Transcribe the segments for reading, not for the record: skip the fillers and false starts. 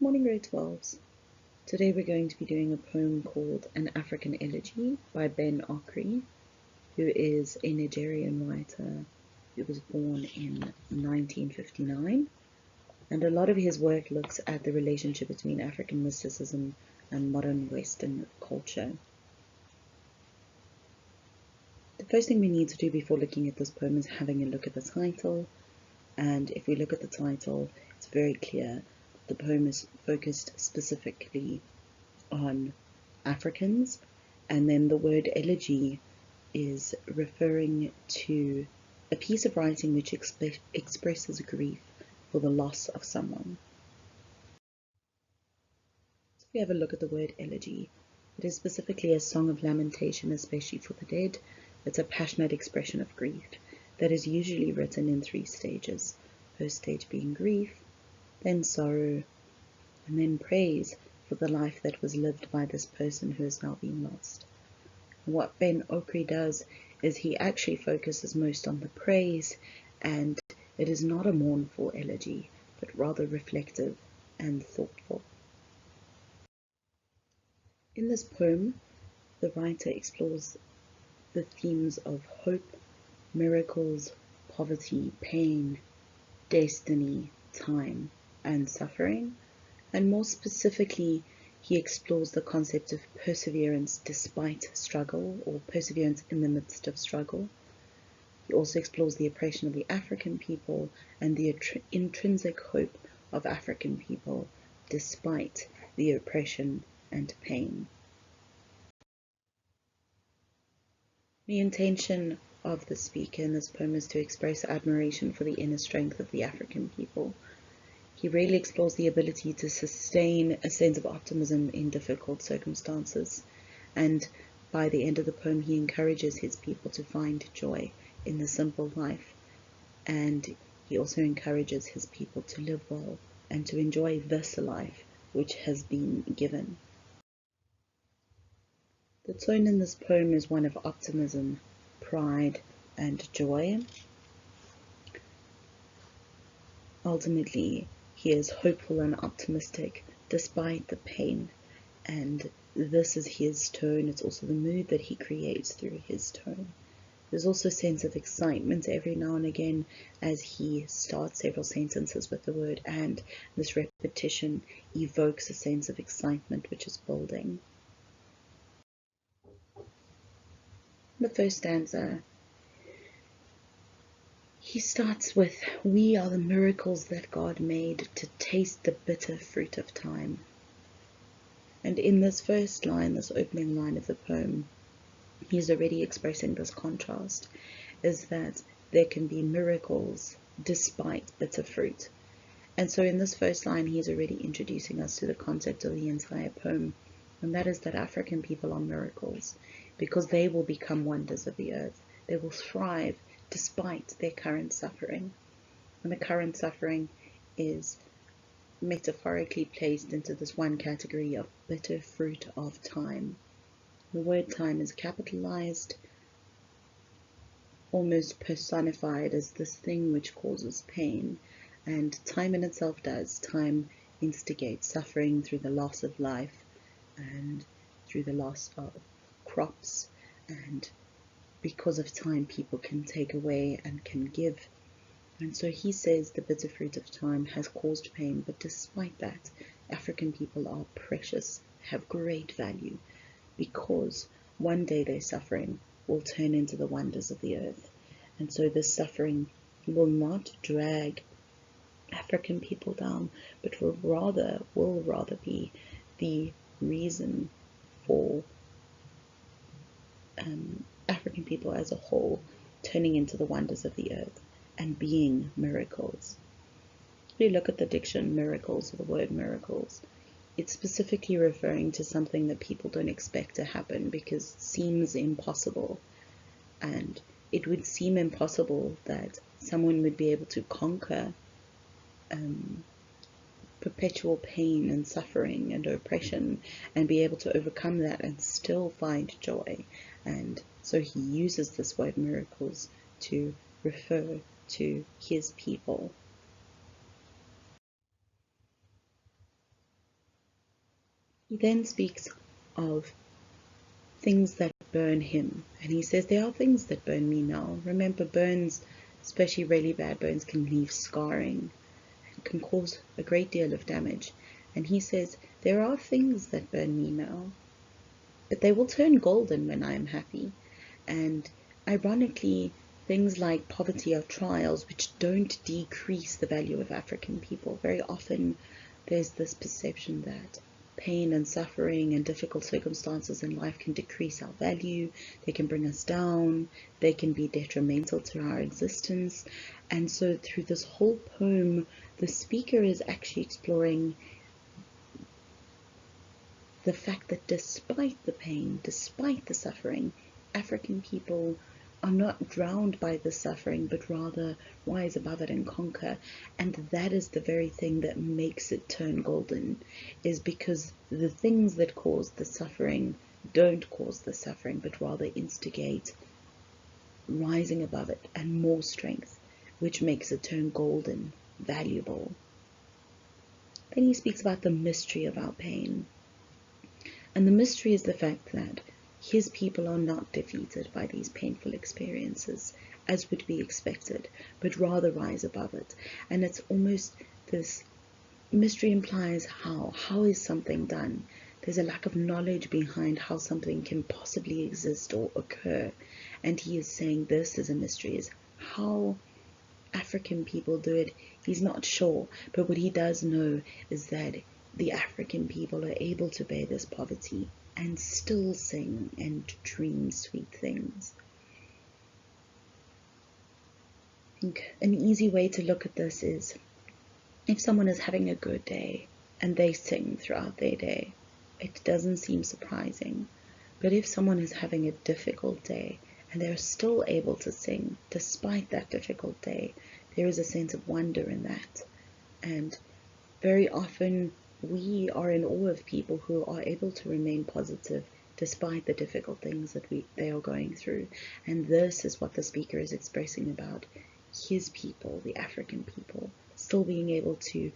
Morning grade 12s. Today we're going to be doing a poem called An African Elegy by Ben Okri, who is a Nigerian writer who was born in 1959, and a lot of his work looks at the relationship between African mysticism and modern Western culture. The first thing we need to do before looking at this poem is having a look at the title, and if we look at the title, it's very clear the poem is focused specifically on Africans, and then the word elegy is referring to a piece of writing which expresses grief for the loss of someone. So if we have a look at the word elegy, it is specifically a song of lamentation, especially for the dead. It's a passionate expression of grief that is usually written in 3 stages. First stage being grief, then sorrow, and then praise for the life that was lived by this person who has now been lost. And what Ben Okri does is he actually focuses most on the praise, and it is not a mournful elegy, but rather reflective and thoughtful. In this poem, the writer explores the themes of hope, miracles, poverty, pain, destiny, time, and suffering. And more specifically, he explores the concept of perseverance despite struggle, or perseverance in the midst of struggle. He also explores the oppression of the African people and the intrinsic hope of African people despite the oppression and pain. The intention of the speaker in this poem is to express admiration for the inner strength of the African people. He really explores the ability to sustain a sense of optimism in difficult circumstances, and by the end of the poem he encourages his people to find joy in the simple life, and he also encourages his people to live well and to enjoy this life which has been given. The tone in this poem is one of optimism, pride, and joy. Ultimately, he is hopeful and optimistic despite the pain, and this is his tone. It's also the mood that he creates through his tone. There's also a sense of excitement every now and again as he starts several sentences with the word and. This repetition evokes a sense of excitement which is building. The first stanza, he starts with, "We are the miracles that God made to taste the bitter fruit of time." And in this first line, this opening line of the poem, he's already expressing this contrast, is that there can be miracles despite bitter fruit. And so in this first line, he's already introducing us to the concept of the entire poem, and that is that African people are miracles, because they will become wonders of the earth. They will thrive despite their current suffering. And the current suffering is metaphorically placed into this one category of bitter fruit of time. The word time is capitalized, almost personified as this thing which causes pain. And time in itself does. Time instigates suffering through the loss of life and through the loss of crops, and because of time people can take away and can give. And so he says the bitter fruit of time has caused pain, but despite that, African people are precious, have great value, because one day their suffering will turn into the wonders of the earth. And so this suffering will not drag African people down, but will rather be the reason for African people as a whole turning into the wonders of the earth and being miracles. If you look at the diction miracles, or the word miracles, it's specifically referring to something that people don't expect to happen because it seems impossible. And it would seem impossible that someone would be able to conquer perpetual pain and suffering and oppression and be able to overcome that and still find joy. And so he uses this word miracles to refer to his people. He then speaks of things that burn him, and he says there are things that burn me now. Remember, burns, especially really bad burns, can leave scarring and can cause a great deal of damage. And he says there are things that burn me now, but they will turn golden when I am happy. And ironically, things like poverty are trials which don't decrease the value of African people. Very often there's this perception that pain and suffering and difficult circumstances in life can decrease our value, they can bring us down, they can be detrimental to our existence. And so through this whole poem, the speaker is actually exploring the fact that despite the pain, despite the suffering, African people are not drowned by the suffering, but rather rise above it and conquer. And that is the very thing that makes it turn golden, is because the things that cause the suffering don't cause the suffering, but rather instigate rising above it and more strength, which makes it turn golden, valuable. Then he speaks about the mystery of our pain. And the mystery is the fact that his people are not defeated by these painful experiences, as would be expected, but rather rise above it. And it's almost this mystery implies how. How is something done? There's a lack of knowledge behind how something can possibly exist or occur. And he is saying this is a mystery, is how African people do it. He's not sure, but what he does know is that the African people are able to bear this poverty and still sing and dream sweet things. I think an easy way to look at this is if someone is having a good day and they sing throughout their day, it doesn't seem surprising. But if someone is having a difficult day and they're still able to sing despite that difficult day, there is a sense of wonder in that. And very often we are in awe of people who are able to remain positive despite the difficult things that they are going through. And this is what the speaker is expressing about his people, the African people, still being able to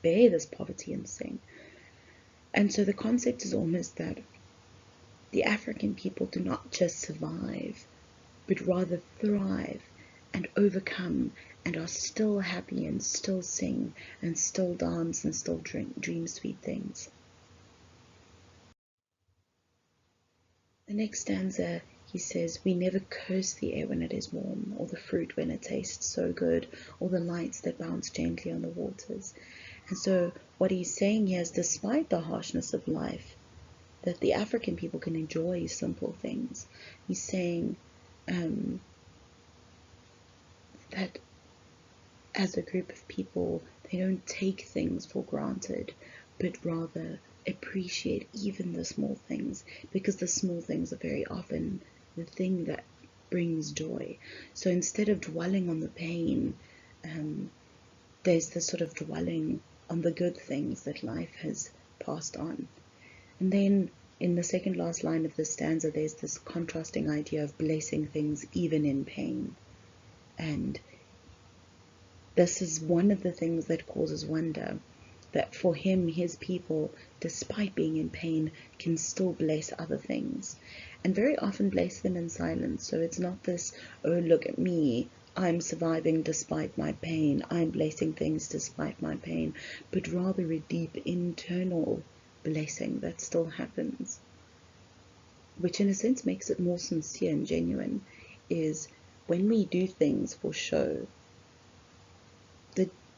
bear this poverty and sing. And so the concept is almost that the African people do not just survive, but rather thrive and overcome and are still happy and still sing and still dance and still dream sweet things. The next stanza, he says, we never curse the air when it is warm, or the fruit when it tastes so good, or the lights that bounce gently on the waters. And so what he's saying here is, despite the harshness of life, that the African people can enjoy simple things. He's saying that as a group of people, they don't take things for granted, but rather appreciate even the small things, because the small things are very often the thing that brings joy. So instead of dwelling on the pain, there's this sort of dwelling on the good things that life has passed on. And then in the second last line of this stanza, there's this contrasting idea of blessing things even in pain. And this is one of the things that causes wonder, that for him, his people, despite being in pain, can still bless other things, and very often bless them in silence. So it's not this, oh, look at me, I'm surviving despite my pain, I'm blessing things despite my pain, but rather a deep internal blessing that still happens, which in a sense makes it more sincere and genuine, is when we do things for show,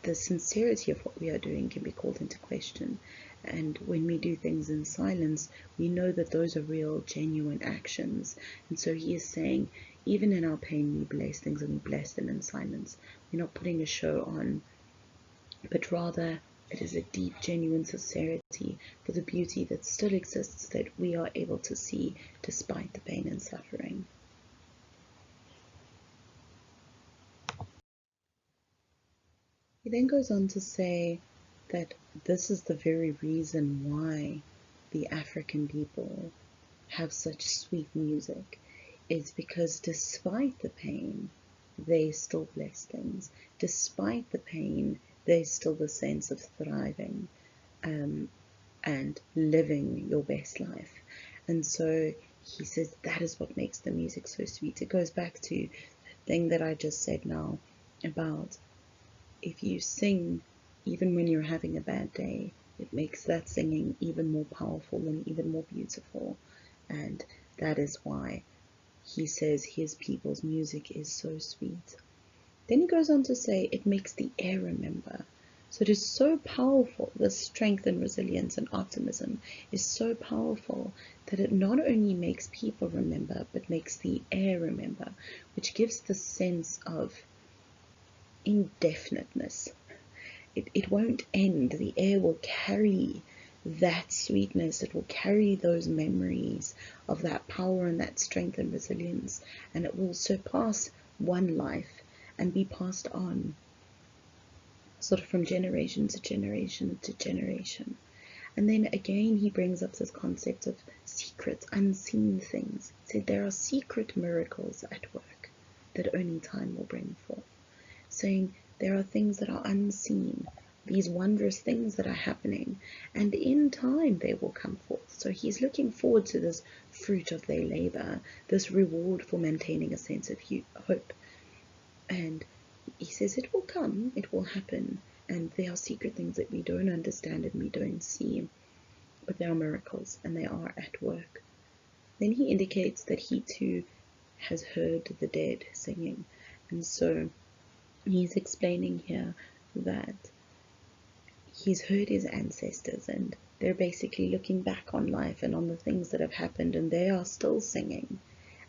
the sincerity of what we are doing can be called into question. And when we do things in silence, we know that those are real, genuine actions. And so he is saying, even in our pain, we bless things, and we bless them in silence. We're not putting a show on, but rather it is a deep, genuine sincerity for the beauty that still exists, that we are able to see despite the pain and suffering. He then goes on to say that this is the very reason why the African people have such sweet music. It's because despite the pain, they still bless things. Despite the pain, there's still the sense of thriving. and living your best life. And so he says that is what makes the music so sweet. It goes back to the thing that I just said now about if you sing even when you're having a bad day, it makes that singing even more powerful and even more beautiful. And that is why he says his people's music is so sweet. Then he goes on to say it makes the air remember. So it is so powerful. The strength and resilience and optimism is so powerful that it not only makes people remember, but makes the air remember, which gives the sense of indefiniteness. It won't end. The air will carry that sweetness. It will carry those memories of that power and that strength and resilience, and it will surpass one life and be passed on sort of from generation to generation to generation. And then again he brings up this concept of secret, unseen things. He said there are secret miracles at work that only time will bring forth, saying there are things that are unseen, these wondrous things that are happening, and in time they will come forth. So he's looking forward to this fruit of their labor, this reward for maintaining a sense of hope. And he says it will come, it will happen, and there are secret things that we don't understand and we don't see, but they are miracles and they are at work. Then he indicates that he too has heard the dead singing, and so he's explaining here that he's heard his ancestors and they're basically looking back on life and on the things that have happened, and they are still singing.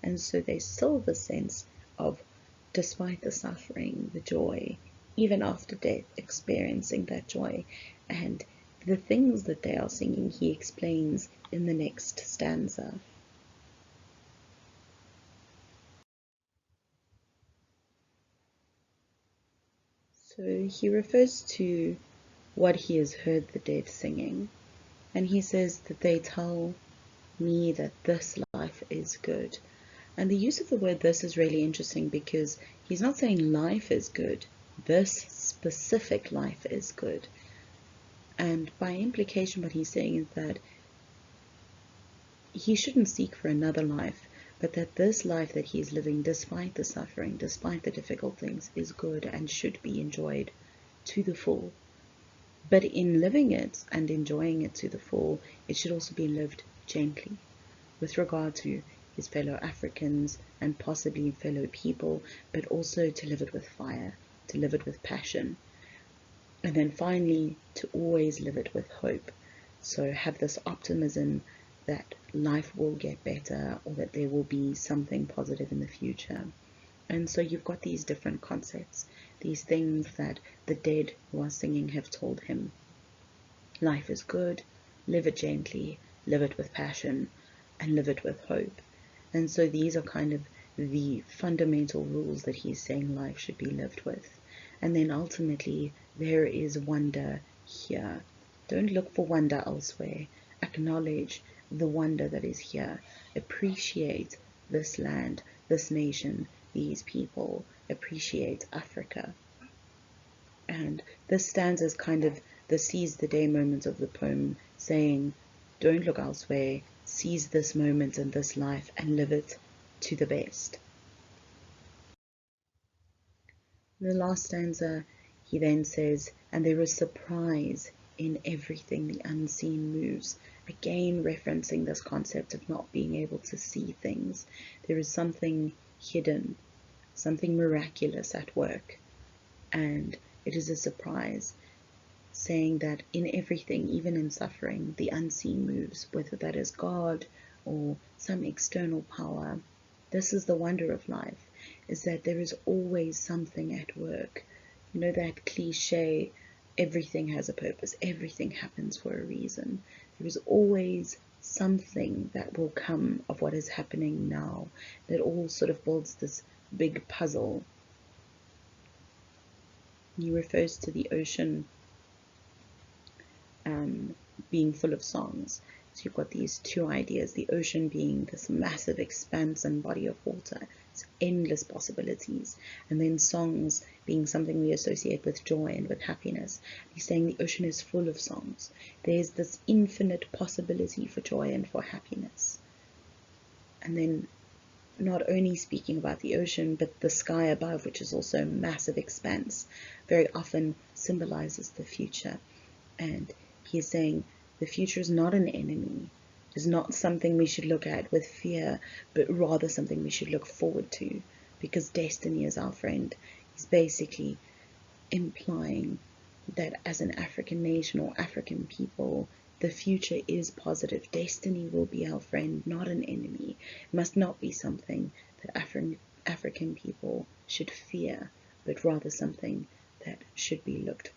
And so there's still the sense of, despite the suffering, the joy, even after death, experiencing that joy. And the things that they are singing, he explains in the next stanza. So he refers to what he has heard the dead singing, and he says that they tell me that this life is good. And the use of the word this is really interesting because he's not saying life is good, this specific life is good. And by implication what he's saying is that he shouldn't seek for another life, but that this life that he is living, despite the suffering, despite the difficult things, is good and should be enjoyed to the full. But in living it and enjoying it to the full, it should also be lived gently with regard to his fellow Africans and possibly fellow people, but also to live it with fire, to live it with passion. And then finally, to always live it with hope. So have this optimism that life will get better or that there will be something positive in the future. And so you've got these different concepts, these things that the dead who are singing have told him. Life is good, live it gently, live it with passion, and live it with hope. And so these are kind of the fundamental rules that he's saying life should be lived with. And then ultimately, there is wonder here. Don't look for wonder elsewhere. Acknowledge the wonder that is here. Appreciate this land, this nation, these people. Appreciate Africa. And this stands as kind of the seize the day moment of the poem, saying, don't look elsewhere, seize this moment and this life and live it to the best. In the last stanza, he then says, and there is surprise in everything the unseen moves, again referencing this concept of not being able to see things. There is something hidden, something miraculous at work, and it is a surprise, saying that in everything, even in suffering, the unseen moves, whether that is God or some external power. This is the wonder of life, is that there is always something at work. You know that cliche, everything has a purpose, everything happens for a reason. There is always something that will come of what is happening now, that all sort of builds this big puzzle. He refers to the ocean being full of songs. So you've got these two ideas, the ocean being this massive expanse and body of water It's endless possibilities. And then songs being something we associate with joy and with happiness. He's saying the ocean is full of songs. There's this infinite possibility for joy and for happiness. And then not only speaking about the ocean, but the sky above, which is also a massive expanse, very often symbolizes the future. And he is saying the future is not an enemy, is not something we should look at with fear, but rather something we should look forward to, because destiny is our friend. He's basically implying that as an African nation or African people, the future is positive. Destiny will be our friend, not an enemy. It must not be something that African people should fear, but rather something that should be looked